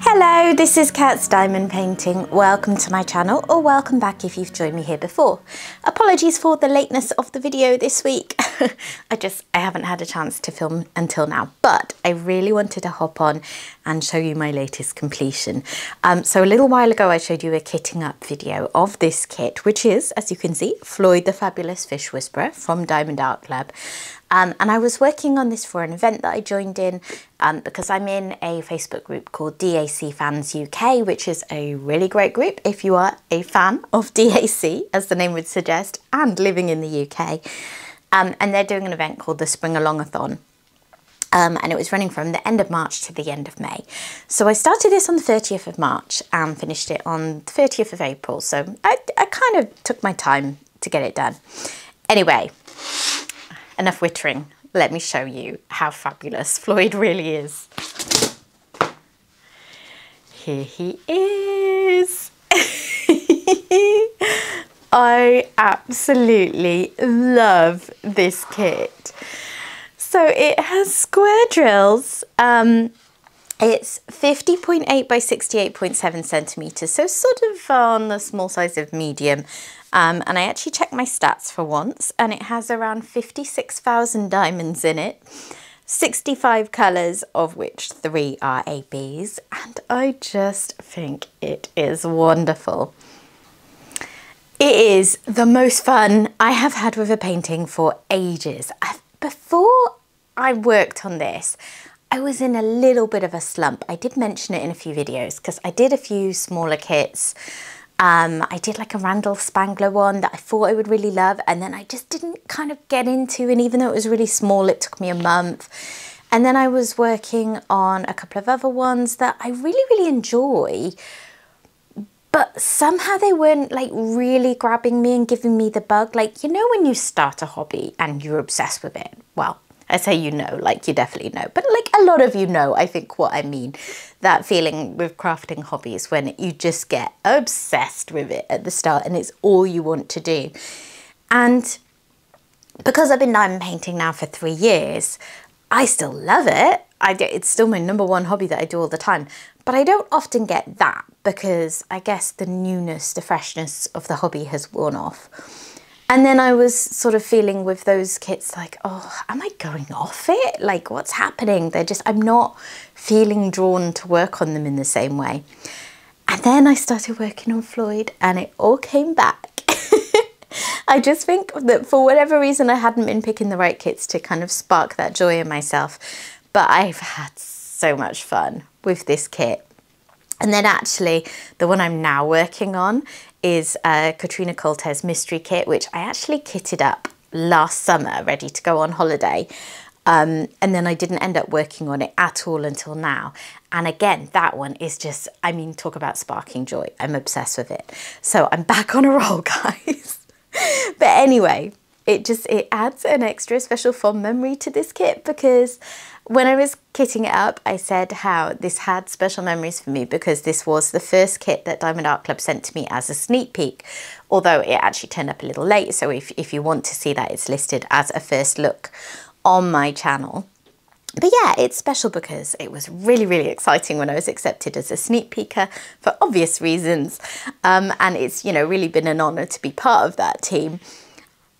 Hello, this is Cat's Diamond Painting. Welcome to my channel, or welcome back if you've joined me here before. Apologies for the lateness of the video this week. I haven't had a chance to film until now, but I really wanted to hop on and show you my latest completion. So a little while ago I showed you a kitting up video of this kit, which is, as you can see, Floyd the Fabulous Fish Whisperer from Diamond Art Club. And I was working on this for an event that I joined in because I'm in a Facebook group called DAC Fans UK, which is a really great group if you are a fan of DAC, as the name would suggest, and living in the UK. And they're doing an event called the Spring Alongathon. And it was running from the end of March to the end of May. So I started this on the 30th of March and finished it on the 30th of April. So I kind of took my time to get it done. Anyway, enough wittering. Let me show you how fabulous Floyd really is. Here he is. I absolutely love this kit. So it has square drills. It's 50.8 by 68.7 centimeters, so sort of on the small size of medium. And I actually checked my stats for once, and it has around 56,000 diamonds in it, 65 colours, of which 3 are ABs, and I just think it is wonderful. It is the most fun I have had with a painting for ages. Before I worked on this, I was in a little bit of a slump. I did mention it in a few videos because I did a few smaller kits. I did like a Randall Spangler one that I thought I would really love, and then I just didn't kind of get into, and even though it was really small, it took me a month. And then I was working on a couple of other ones that I really enjoy, but somehow they weren't like really grabbing me and giving me the bug. Like, you know, when you start a hobby and you're obsessed with it, well, I say you know, like you definitely know, but like a lot of you know, I think what I mean, that feeling with crafting hobbies when you just get obsessed with it at the start and it's all you want to do. And because I've been diamond painting now for 3 years, I still love it. It's still my #1 hobby that I do all the time, but I don't often get that because I guess the newness, the freshness of the hobby has worn off. And then I was sort of feeling with those kits like, oh, am I going off it? Like, what's happening? I'm not feeling drawn to work on them in the same way. And then I started working on Floyd and it all came back. I just think that for whatever reason, I hadn't been picking the right kits to kind of spark that joy in myself. But I've had so much fun with this kit. And then actually, the one I'm now working on is a Katrina Coltes mystery kit, which I actually kitted up last summer, ready to go on holiday. And then I didn't end up working on it at all until now. And again, that one is just, I mean, talk about sparking joy. I'm obsessed with it. So I'm back on a roll, guys. But anyway, it adds an extra special fond memory to this kit because when I was kitting it up, I said how this had special memories for me because this was the first kit that Diamond Art Club sent to me as a sneak peek, although it actually turned up a little late. So if you want to see that, it's listed as a first look on my channel. But yeah, it's special because it was really exciting when I was accepted as a sneak peeker for obvious reasons. And it's, you know, really been an honor to be part of that team.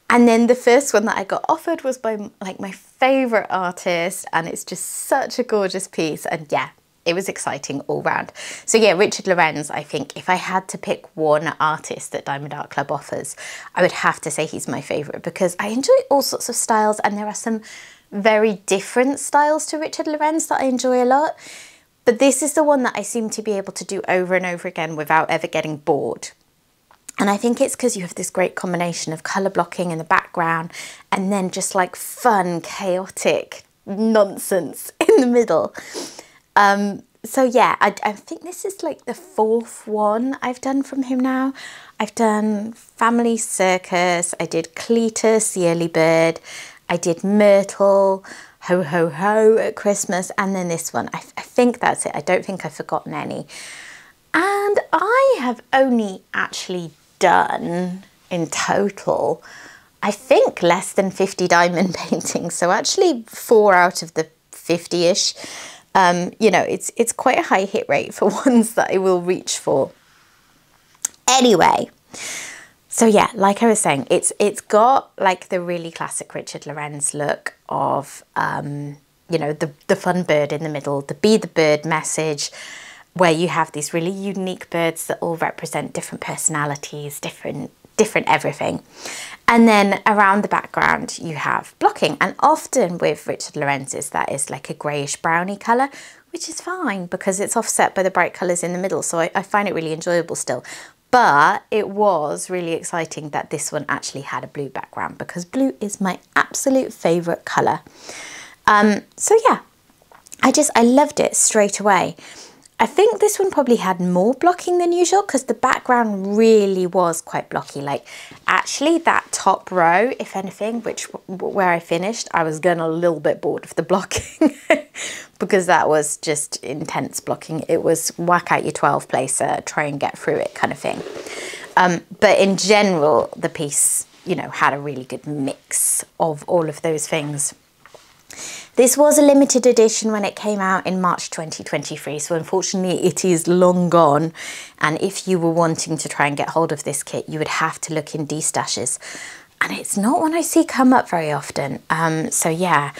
And then the first one that I got offered was by like my favorite artist, and it's just such a gorgeous piece. And yeah, it was exciting all round. So yeah, Richard Lorenz, I think if I had to pick one artist that Diamond Art Club offers, I would have to say he's my favorite because I enjoy all sorts of styles, and there are some very different styles to Richard Lorenz that I enjoy a lot. But this is the one that I seem to be able to do over and over again without ever getting bored. And I think it's because you have this great combination of colour blocking in the background and then just like fun, chaotic nonsense in the middle. So yeah, I think this is like the 4th one I've done from him now. I've done Family Circus, I did Cletus, the early bird, I did Myrtle, Ho Ho Ho at Christmas, and then this one. I think that's it. I don't think I've forgotten any. And I have only actually done in total, I think, less than 50 diamond paintings. So actually 4 out of the 50-ish. You know, it's quite a high hit rate for ones that I will reach for. Anyway, so yeah, like I was saying, it's got like the really classic Richard Lorenz look of, you know, the fun bird in the middle, the be the bird message, where you have these really unique birds that all represent different personalities, different everything. And then around the background you have blocking, and often with Richard Lorenz's that is like a greyish browny colour, which is fine because it's offset by the bright colours in the middle, so I find it really enjoyable still. But it was really exciting that this one actually had a blue background, because blue is my absolute favourite colour. So yeah, I loved it straight away. I think this one probably had more blocking than usual because the background really was quite blocky. Like actually that top row, if anything, where I finished, I was getting a little bit bored of the blocking because that was just intense blocking. It was whack out your 12 placer, try and get through it kind of thing. But in general, the piece, you know, had a really good mix of all of those things. This was a limited edition when it came out in March 2023, so unfortunately it is long gone, and if you were wanting to try and get hold of this kit, you would have to look in D-stashes, and it's not one I see come up very often. So yeah,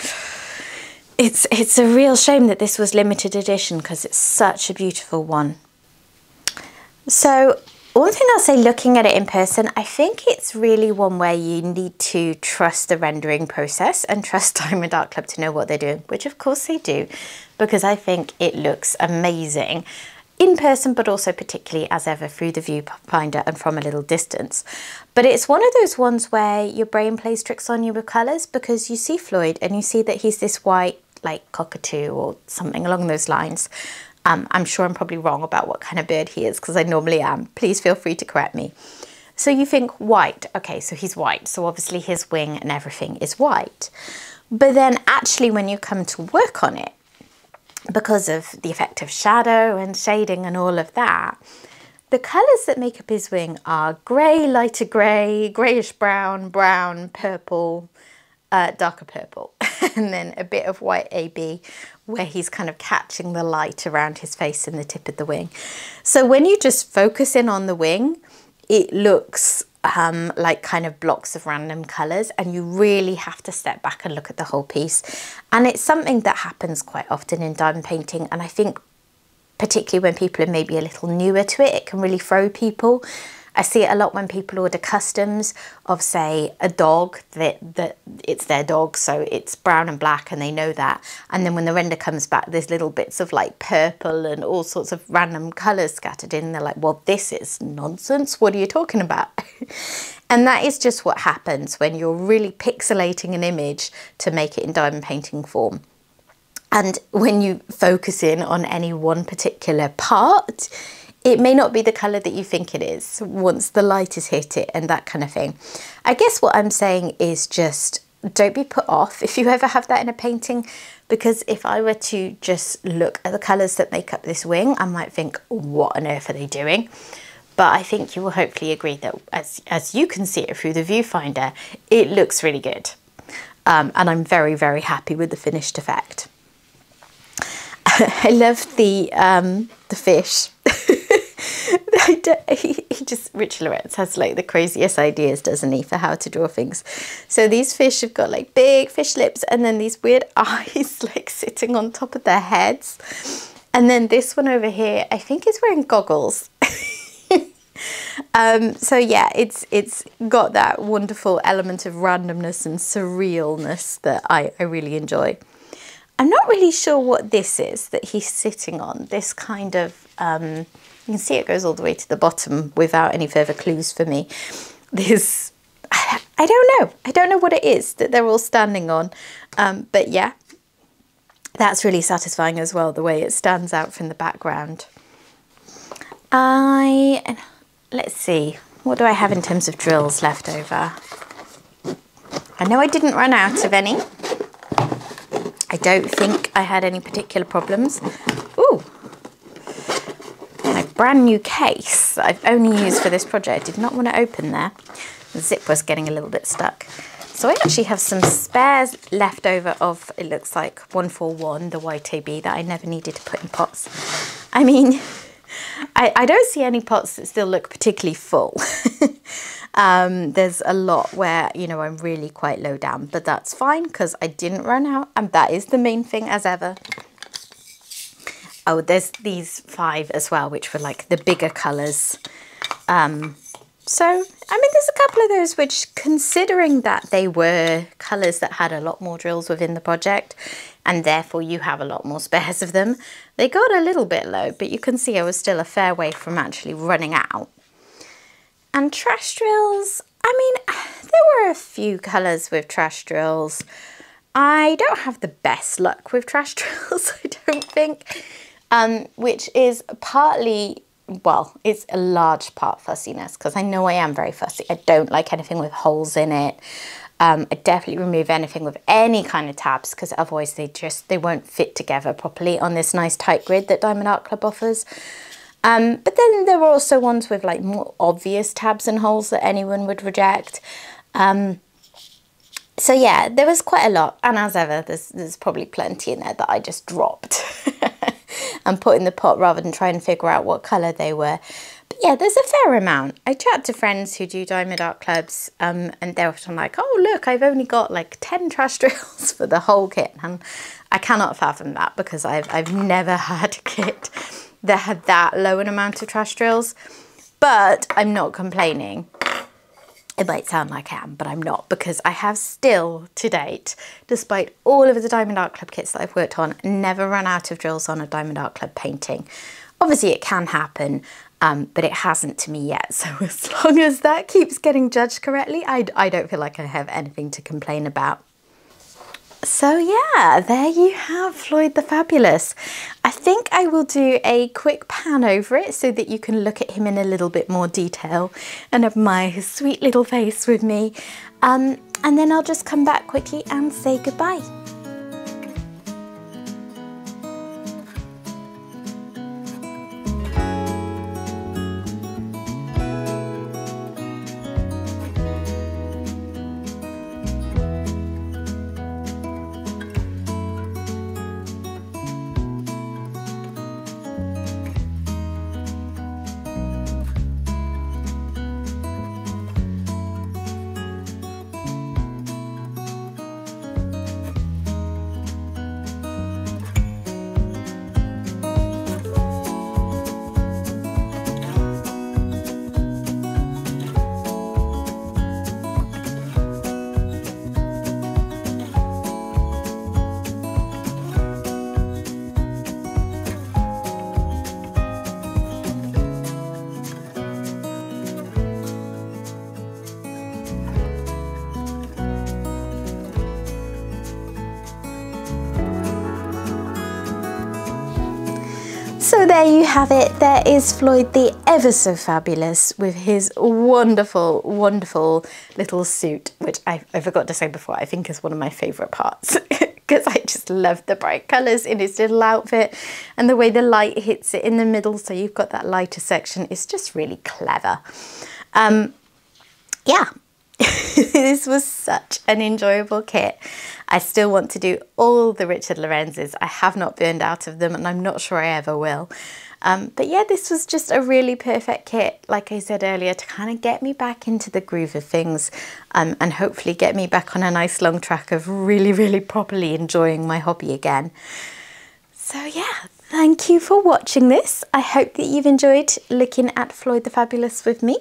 it's a real shame that this was limited edition because it's such a beautiful one. So one thing I'll say, looking at it in person, I think it's really one where you need to trust the rendering process and trust Diamond Art Club to know what they're doing, which of course they do, because I think it looks amazing in person, but also particularly as ever through the viewfinder and from a little distance. But it's one of those ones where your brain plays tricks on you with colours, because you see Floyd and you see that he's this white, like cockatoo or something along those lines. I'm sure I'm probably wrong about what kind of bird he is, because I normally am. Please feel free to correct me. So you think white, okay, so he's white, so obviously his wing and everything is white. But then actually when you come to work on it, because of the effect of shadow and shading and all of that, the colours that make up his wing are grey, lighter grey, greyish brown, brown, purple, darker purple, and then a bit of white AB where he's kind of catching the light around his face and the tip of the wing. So when you just focus in on the wing, it looks like kind of blocks of random colours, and you really have to step back and look at the whole piece. And it's something that happens quite often in diamond painting, and I think particularly when people are maybe a little newer to it, it can really throw people. I see it a lot when people order customs of, say, a dog, that it's their dog, so it's brown and black and they know that. And then when the render comes back, there's little bits of like purple and all sorts of random colours scattered in. They're like, well, this is nonsense. What are you talking about? And that is just what happens when you're really pixelating an image to make it in diamond painting form. And when you focus in on any one particular part, it may not be the colour that you think it is once the light has hit it and that kind of thing. I guess what I'm saying is just don't be put off if you ever have that in a painting, because if I were to just look at the colours that make up this wing, I might think, what on earth are they doing? But I think you will hopefully agree that as you can see it through the viewfinder, it looks really good. And I'm very, very happy with the finished effect. I love the fish. Richard Lorenz has like the craziest ideas, doesn't he, for how to draw things. So these fish have got like big fish lips and then these weird eyes like sitting on top of their heads. And then this one over here, I think is wearing goggles. So yeah, it's got that wonderful element of randomness and surrealness that I really enjoy. I'm not really sure what this is that he's sitting on. This kind of, you can see it goes all the way to the bottom without any further clues for me. This, I don't know. I don't know what it is that they're all standing on. But yeah, that's really satisfying as well, the way it stands out from the background. Let's see, what do I have in terms of drills left over? I know I didn't run out of any. I don't think I had any particular problems. Ooh, my brand new case that I've only used for this project. I did not want to open there. The zip was getting a little bit stuck. So I actually have some spares left over of, it looks like 141, the white AB that I never needed to put in pots. I mean, I don't see any pots that still look particularly full. There's a lot where, you know, I'm really quite low down, but that's fine because I didn't run out, and that is the main thing as ever. Oh, there's these 5 as well, which were like the bigger colours. So, I mean, there's a couple of those which, considering that they were colours that had a lot more drills within the project, and therefore you have a lot more spares of them, they got a little bit low, but you can see I was still a fair way from actually running out. And trash drills, I mean, there were a few colours with trash drills. I don't have the best luck with trash drills, I don't think, which is partly, well, it's a large part fussiness, because I know I am very fussy. I don't like anything with holes in it. I definitely remove anything with any kind of tabs, because otherwise they won't fit together properly on this nice tight grid that Diamond Art Club offers. But then there were also ones with like more obvious tabs and holes that anyone would reject. So yeah, there was quite a lot, and as ever, there's probably plenty in there that I just dropped and put in the pot rather than try and figure out what colour they were. But yeah, there's a fair amount. I chat to friends who do Diamond Art Clubs, and they're often like, oh look, I've only got like 10 trash drills for the whole kit. And I cannot fathom that, because I've never had a kit that had that low an amount of trash drills. But I'm not complaining. It might sound like I am, but I'm not, because I have still, to date, despite all of the Diamond Art Club kits that I've worked on, never run out of drills on a Diamond Art Club painting. Obviously it can happen, but it hasn't to me yet. So as long as that keeps getting judged correctly, I don't feel like I have anything to complain about. So yeah, there you have Floyd the Fabulous. I think I will do a quick pan over it so that you can look at him in a little bit more detail and admire his sweet little face with me. And then I'll just come back quickly and say goodbye. So there you have it. There is Floyd the ever so fabulous with his wonderful, wonderful little suit, which I forgot to say before, I think is one of my favourite parts because I just love the bright colours in his little outfit and the way the light hits it in the middle, so you've got that lighter section. It's just really clever. Yeah. This was such an enjoyable kit. I still want to do all the Richard Lorenz's. I have not burned out of them and I'm not sure I ever will. But yeah, this was just a really perfect kit, like I said earlier, to kind of get me back into the groove of things and hopefully get me back on a nice long track of really, really properly enjoying my hobby again. So yeah, thank you for watching this. I hope that you've enjoyed looking at Floyd the Fabulous with me.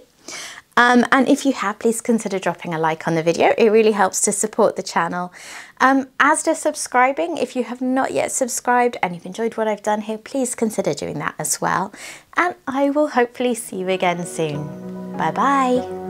And if you have, please consider dropping a like on the video. It really helps to support the channel. As to subscribing, if you have not yet subscribed and you've enjoyed what I've done here, please consider doing that as well. And I will hopefully see you again soon. Bye bye.